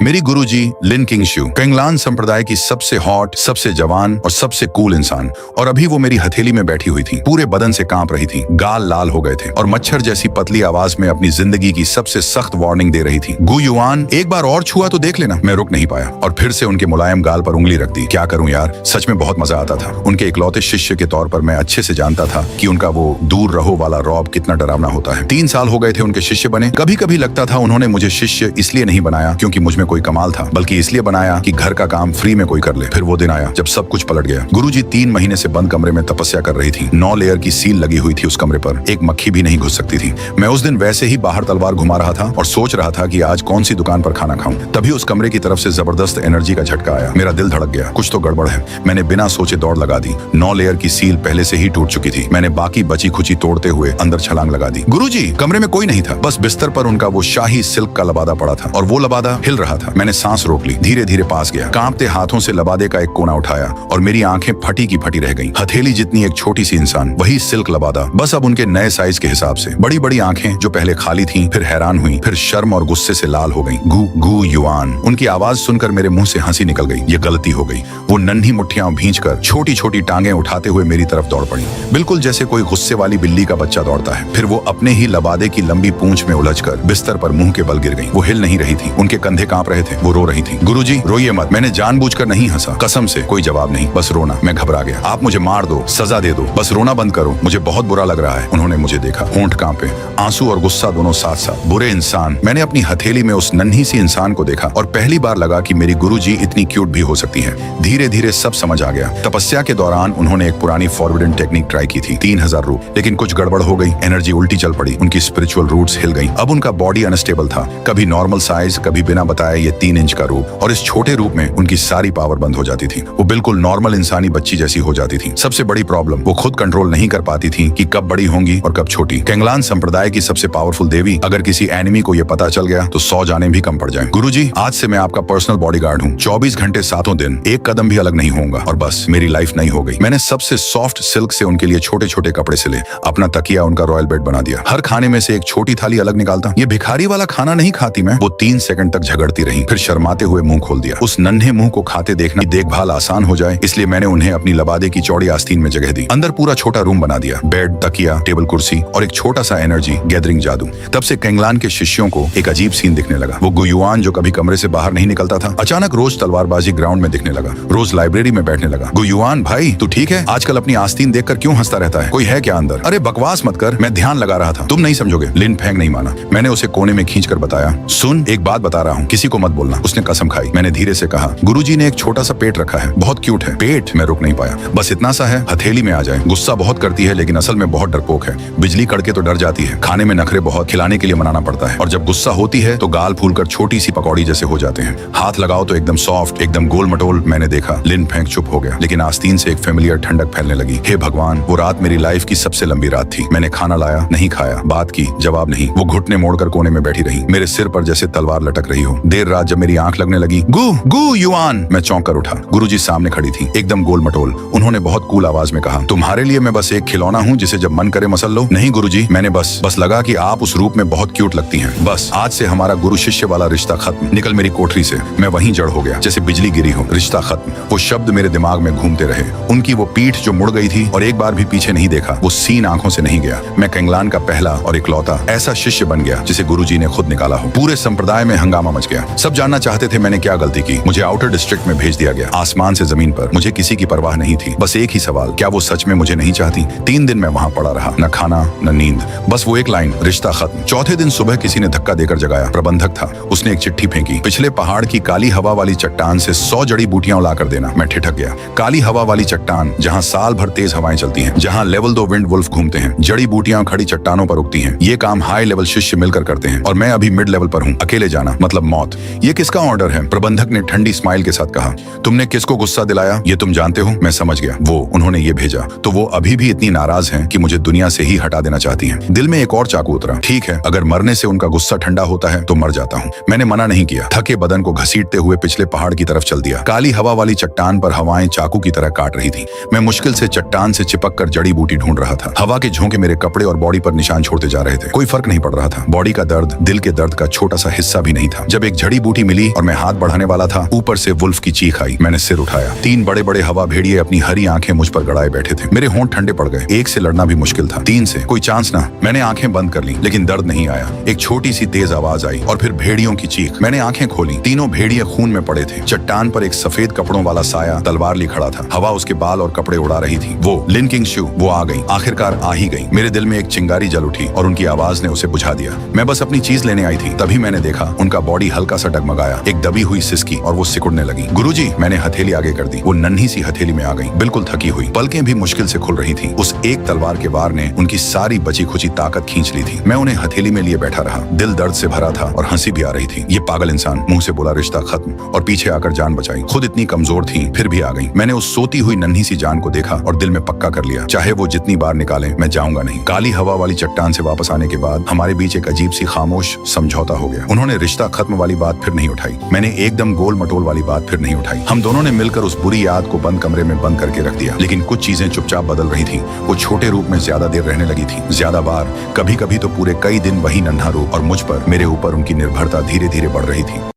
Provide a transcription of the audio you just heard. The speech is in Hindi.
मेरी गुरुजी लिन किंगशू, कैंगलान संप्रदाय की सबसे हॉट, सबसे जवान और सबसे कूल इंसान, और अभी वो मेरी हथेली में बैठी हुई थी। पूरे बदन से कांप रही थी, गाल लाल हो गए थे और मच्छर जैसी पतली आवाज में अपनी जिंदगी की सबसे सख्त वार्निंग दे रही थी। गु युआन, एक बार और छुआ तो देख लेना। मैं रुक नहीं पाया और फिर से उनके मुलायम गाल पर उंगली रख दी। क्या करूं यार, सच में बहुत मजा आता था। उनके इकलौते शिष्य के तौर पर मैं अच्छे से जानता था कि उनका वो दूर रहो वाला रौब कितना डरावना होता है। 3 साल हो गए थे उनके शिष्य बने। कभी कभी लगता था उन्होंने मुझे शिष्य इसलिए नहीं बनाया क्योंकि मुझमें कोई कमाल था, बल्कि इसलिए बनाया कि घर का काम फ्री में कोई कर ले। फिर वो दिन आया जब सब कुछ पलट गया। गुरुजी 3 महीने से बंद कमरे में तपस्या कर रही थी। 9 लेयर की सील लगी हुई थी उस कमरे पर, एक मक्खी भी नहीं घुस सकती थी। मैं उस दिन वैसे ही बाहर तलवार घुमा रहा था और सोच रहा था कि आज कौन सी दुकान पर खाना खाऊं। तभी उस कमरे की तरफ से जबरदस्त एनर्जी का झटका आया। मेरा दिल धड़क गया, कुछ तो गड़बड़ है। मैंने बिना सोचे दौड़ लगा दी। 9 लेयर की सील पहले से ही टूट चुकी थी। मैंने बाकी बची खुची तोड़ते हुए अंदर छलांग लगा दी। गुरुजी, कमरे में कोई नहीं था, बस बिस्तर पर उनका वो शाही सिल्क का लबादा पड़ा था और वो लबादा हिल रहा था। मैंने सांस रोक ली, धीरे धीरे पास गया, कांपते हाथों से लबादे का एक कोना उठाया और मेरी आंखें फटी की फटी रह गईं। हथेली जितनी एक छोटी सी इंसान, वही सिल्क लबादा, बस अब उनके नए साइज के हिसाब से। बड़ी बड़ी आंखें जो पहले खाली थीं, फिर हैरान हुई, फिर शर्म और गुस्से से लाल हो गईं। गु गु युआन। उनकी आवाज सुनकर मेरे मुंह से हंसी निकल गई। ये गलती हो गई। वो नन्ही मुट्ठियां भींचकर छोटी छोटी टांगें उठाते हुए मेरी तरफ दौड़ पड़ी, बिल्कुल जैसे कोई गुस्से वाली बिल्ली का बच्चा दौड़ता है। फिर वो अपने ही लबादे की लंबी पूंछ में उलझकर बिस्तर पर मुंह के बल गिर गई। वो हिल नहीं रही थी, उनके कंधे कांप रहे थे, वो रो रही थी। गुरुजी, रोइए मत। मैंने जानबूझकर नहीं हंसा, कसम से। कोई जवाब नहीं, बस रोना। मैं घबरा गया। आप मुझे मार दो, सजा दे दो, बस रोना बंद करो, मुझे बहुत बुरा लग रहा है। उन्होंने मुझे देखा, होंठ कांपे, आंसू और गुस्सा दोनों साथ साथ। बुरे इंसान। मैंने अपनी हथेली में उस नन्ही सी इंसान को देखा और पहली बार लगा कि मेरी गुरुजी इतनी क्यूट भी हो सकती है। धीरे धीरे सब समझ आ गया। तपस्या के दौरान उन्होंने एक पुरानी फॉरबिडन टेक्निक ट्राई की थी, 3000 रूप, लेकिन कुछ गड़बड़ हो गई। एनर्जी उल्टी चल पड़ी, उनकी स्पिरिचुअल रूट्स हिल गई। अब उनका बॉडी अनस्टेबल था, कभी नॉर्मल साइज, कभी बिना बताए ये 3 इंच का रूप, और इस छोटे रूप में उनकी सारी पावर बंद हो जाती थी। वो बिल्कुल नॉर्मल इंसानी बच्ची जैसी हो जाती थी। सबसे बड़ी प्रॉब्लम, वो खुद कंट्रोल नहीं कर पाती थी कि कब बड़ी होंगी और कब छोटी। कैंगलान संप्रदाय की सबसे पावरफुल देवी, अगर किसी एनिमी को ये पता चल गया तो 100 जाने भी कम पड़ जाएं। गुरुजी, आज से मैं आपका पर्सनल बॉडीगार्ड हूँ। 24 घंटे 7 दिन, एक कदम भी अलग नहीं होऊंगा और बस मेरी लाइफ नई हो गई। मैंने सबसे सॉफ्ट सिल्क से उनके लिए छोटे छोटे कपड़े सिले, अपना तकिया उनका रॉयल बेड बना दिया। हर खाने में से एक छोटी थाली अलग निकालता। ये भिखारी वाला खाना नहीं खाती मैं। वो 3 सेकंड तक झगड़ती रही, फिर शर्माते हुए मुंह खोल दिया। उस नन्हे मुंह को खाते देखना देखभाल आसान हो जाए, इसलिए मैंने उन्हें अपनी लबादे की चौड़ी आस्तीन में जगह दी। अंदर पूरा छोटा रूम बना दिया, बेड, तकिया, टेबल कुर्सी और एक छोटा सा एनर्जी गैदरिंग जादू। तब से कैंगलान के शिष्यों को एक अजीब सीन दिखने लगा। वो गु युआन जो कभी कमरे से बाहर नहीं निकलता था, अचानक रोज तलवारबाजी ग्राउंड में दिखने लगा, रोज लाइब्रेरी में बैठने लगा। गु युआन भाई, तू ठीक है? आजकल अपनी आस्तीन देखकर क्यों हंसता रहता है? कोई है क्या अंदर? अरे बकवास मत कर, मैं ध्यान लगा रहा था। तुम नहीं समझोगे। लिन फेंग नहीं माना। मैंने उसे कोने में खींचकर बताया, सुन, एक बात बता रहा हूँ, किसी को मत बोलना। उसने कसम खाई। मैंने धीरे से कहा, गुरुजी ने एक छोटा सा पेट रखा है, बहुत क्यूट है। पेट? मैं रुक नहीं पाया। बस इतना सा है, हथेली में आ जाए। गुस्सा बहुत करती है लेकिन असल में बहुत डरपोक है। बिजली कड़के तो डर जाती है, खाने में नखरे बहुत, खिलाने के लिए मनाना पड़ता है, और जब गुस्सा होती है तो गाल फूलकर छोटी सी पकौड़ी जैसे हो जाते हैं। हाथ लगाओ तो एकदम सॉफ्ट, एकदम गोल मटोल। मैंने देखा। लिन फेंग चुप हो गया, लेकिन आस्तीन से एक फेमिलियर ठंडक फैलने लगी। हे भगवान, वो रात मेरी लाइफ की सबसे लंबी रात थी। मैंने खाना लाया, नहीं खाया, बात की, जवाब नहीं। वो घुटने मोड़कर कोने में बैठी रही, मेरे सिर पर जैसे तलवार लटक रही हो। देर रात जब मेरी आंख लगने लगी, गु गु युआन, मैं चौंक कर उठा। गुरुजी सामने खड़ी थी, एकदम गोल मटोल। उन्होंने बहुत कूल आवाज में कहा, तुम्हारे लिए मैं बस एक खिलौना हूँ जिसे जब मन करे मसल लो। नहीं गुरुजी, मैंने बस लगा कि आप उस रूप में बहुत क्यूट लगती हैं। बस आज से हमारा गुरु शिष्य वाला रिश्ता खत्म। निकल मेरी कोठरी से। मैं वहीं जड़ हो गया जैसे बिजली गिरी हो। रिश्ता खत्म। वो शब्द मेरे दिमाग में घूमते रहे। उनकी वो पीठ जो मुड़ गई थी और एक बार भी पीछे नहीं देखा, वो सीन आंखों से नहीं गया। मैं कैंगलान का पहला और इकलौता ऐसा शिष्य बन गया जिसे गुरुजी ने खुद निकाला हो। पूरे संप्रदाय में हंगामा मच गया। सब जानना चाहते थे मैंने क्या गलती की। मुझे आउटर डिस्ट्रिक्ट में भेज दिया गया, आसमान से जमीन पर। मुझे किसी की परवाह नहीं थी। बस एक ही सवाल, क्या वो सच में मुझे नहीं चाहती? 3 दिन मैं वहां पड़ा रहा, न खाना न नींद, बस वो एक लाइन, रिश्ता खत्म। चौथे दिन सुबह किसी ने धक्का देकर जगाया। प्रबंधक था। उसने एक चिट्ठी फेंकी, पिछले पहाड़ की काली हवा वाली चट्टान से 100 जड़ी बूटियां ला कर देना। मैं ठिठक गया। काली हवा वाली चट्टान, जहां साल भर तेज हवाएं चलती हैं, जहां लेवल 2 विंड वुल्फ घूमते हैं, जड़ी बूटियां खड़ी चट्टानों पर उगती हैं। ये काम हाई लेवल शिष्य मिलकर करते हैं और मैं अभी मिड लेवल पर हूँ। अकेले जाना मतलब मौत। ये किसका ऑर्डर है? प्रबंधक ने ठंडी स्माइल के साथ कहा, तुमने किसको गुस्सा दिलाया ये तुम जानते हो? मैं समझ गया, वो उन्होंने ये भेजा। तो वो अभी भी इतनी नाराज हैं कि मुझे दुनिया से ही हटा देना चाहती हैं। दिल में एक और चाकू उतरा। ठीक है, अगर मरने से उनका गुस्सा ठंडा होता है तो मर जाता हूँ। मैंने मना नहीं किया। थके बदन को घसीटते हुए पिछले पहाड़ की तरफ चल दिया। काली हवा वाली चट्टान पर हवाएं चाकू की तरह काट रही थी। मैं मुश्किल से चट्टान से चिपक कर जड़ी बूटी ढूंढ रहा था। हवा के झोंके मेरे कपड़े और बॉडी पर निशान छोड़ते जा रहे थे। कोई फर्क नहीं पड़ रहा था। बॉडी का दर्द दिल के दर्द का छोटा सा हिस्सा भी नहीं था। जब एक जड़ी बूटी मिली और मैं हाथ बढ़ाने वाला था, ऊपर से वुल्फ की चीख आई। मैंने सिर उठाया। 3 बड़े बड़े हवा भेड़िए अपनी हरी आंखें मुझ पर गड़ाए बैठे थे। मेरे होंठ ठंडे पड़ गए। 1 से लड़ना भी मुश्किल था, 3 से कोई चांस ना। मैंने आंखें बंद कर ली, लेकिन दर्द नहीं आया। एक छोटी सी तेज आवाज आई और फिर भेड़ियों की चीख। मैंने आंखें खोली। तीनों भेड़िए खून में पड़े थे। चट्टान पर एक सफेद कपड़ों वाला साया तलवार लिए खड़ा था। हवा उसके बाल और कपड़े उड़ा रही थी। वो लिन किंगशू, वो आ गई, आखिरकार आ ही गई। मेरे दिल में एक चिंगारी जल उठी और उनकी आवाज ने उसे बुझा दिया। मैं बस अपनी चीज लेने आई थी, तभी मैंने देखा उनका बॉडी हल्का सा डगमगाया, एक दबी हुई सिसकी, और वो सिकुड़ने लगी। गुरुजी, मैंने हथेली आगे कर दी। वो नन्ही सी हथेली में आ गई, बिल्कुल थकी हुई, पलकें भी मुश्किल से खुल रही थी। उस एक तलवार के वार ने उनकी सारी बची खुची ताकत खींच ली थी। मैं उन्हें हथेली में लिए बैठा रहा। दिल दर्द से भरा था और हंसी भी आ रही थी। ये पागल इंसान, मुंह से बोला रिश्ता खत्म, और पीछे आकर जान बचाई। खुद इतनी कमजोर थी, फिर भी आ गई। मैंने उस सोती हुई नन्ही सी जान को देखा और दिल में पक्का कर लिया, चाहे वो जितनी बार निकाले, मैं जाऊंगा नहीं। काली हवा वाली चट्टान से वापस आने के बाद हमारे बीच एक अजीब सी खामोश समझौता हो गया। उन्होंने रिश्ता खत्म वाली बात फिर नहीं उठाई, मैंने एकदम गोल मटोल वाली बात फिर नहीं उठाई। हम दोनों ने मिलकर उस बुरी याद को बंद कमरे में बंद करके रख दिया। लेकिन कुछ चीजें चुपचाप बदल रही थी। वो छोटे रूप में ज्यादा देर रहने लगी थी, ज्यादा बार, कभी कभी तो पूरे कई दिन वही नन्हा रूप, और मुझ पर, मेरे ऊपर उनकी निर्भरता धीरे धीरे बढ़ रही थी।